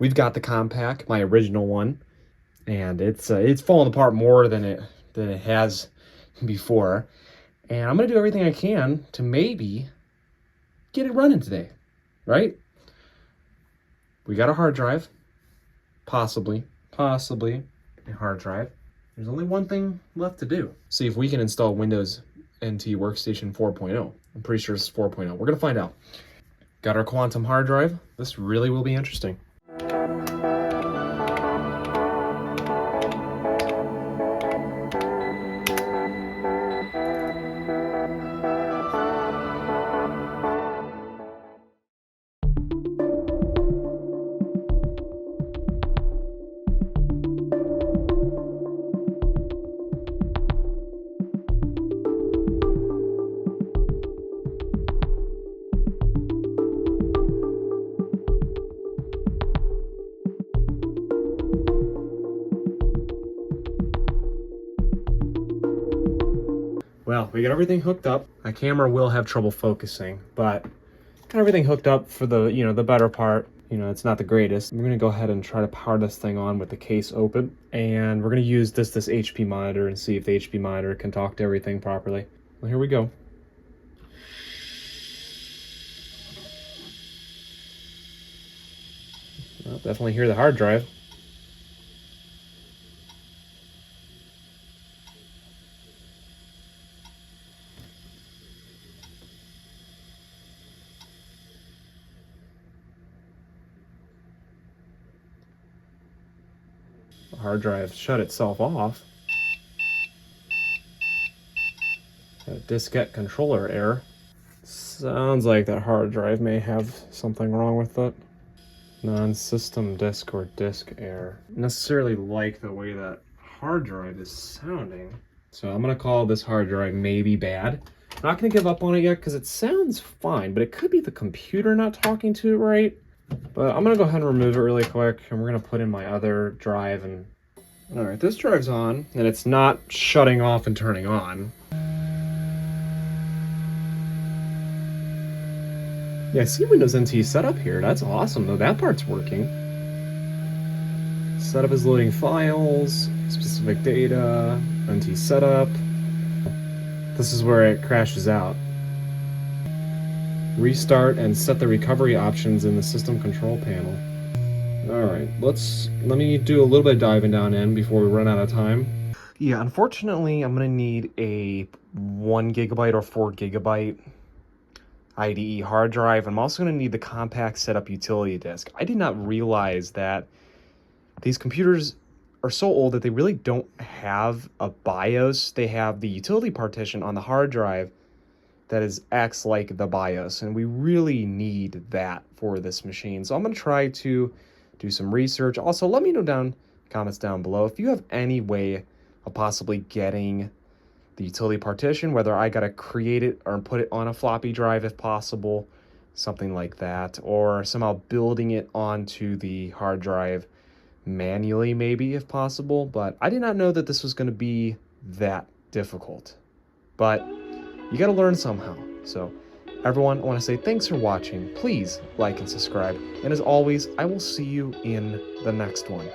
We've got the Compaq, my original one, and it's falling apart more than it has before. And I'm gonna do everything I can to maybe get it running today, right? We got a hard drive, possibly a hard drive. There's only one thing left to do. See if we can install Windows NT Workstation 4.0. I'm pretty sure it's 4.0. We're gonna find out. Got our Quantum hard drive. This really will be interesting. Well, we got everything hooked up. My camera will have trouble focusing, but got everything hooked up for the, the better part. It's not the greatest. We're gonna go ahead and try to power this thing on with the case open. And we're gonna use this HP monitor and see if the HP monitor can talk to everything properly. Well, here we go. Well, definitely hear the hard drive. The hard drive shut itself off. A diskette controller error. Sounds like that hard drive may have something wrong with it. Non-system disk or disk error. Necessarily like the way that hard drive is sounding. So I'm gonna call this hard drive maybe bad. I'm not gonna give up on it yet because it sounds fine, but it could be the computer not talking to it right. But I'm gonna go ahead and remove it really quick, and we're gonna put in my other drive. And all right, this drive's on, and it's not shutting off and turning on. Yeah, I see Windows NT setup here. That's awesome, though. That part's working. Setup is loading files, specific data, NT setup. This is where it crashes out. Restart and set the recovery options in the system control panel. All right, let me do a little bit of diving down in before we run out of time. Yeah, unfortunately, I'm gonna need a 1 gigabyte or 4 gigabyte IDE hard drive. I'm also going to need the Compaq setup utility disk. I did not realize that these computers are so old that they really don't have a BIOS. They have the utility partition on the hard drive that acts like the BIOS, and we really need that for this machine. So I'm going to try to do some research. Also, let me know comments down below if you have any way of possibly getting the utility partition, whether I gotta create it or put it on a floppy drive if possible, something like that, or somehow building it onto the hard drive manually maybe if possible. But I did not know that this was going to be that difficult, but you got to learn somehow. So everyone, I want to say thanks for watching. Please like and subscribe, and as always, I will see you in the next one.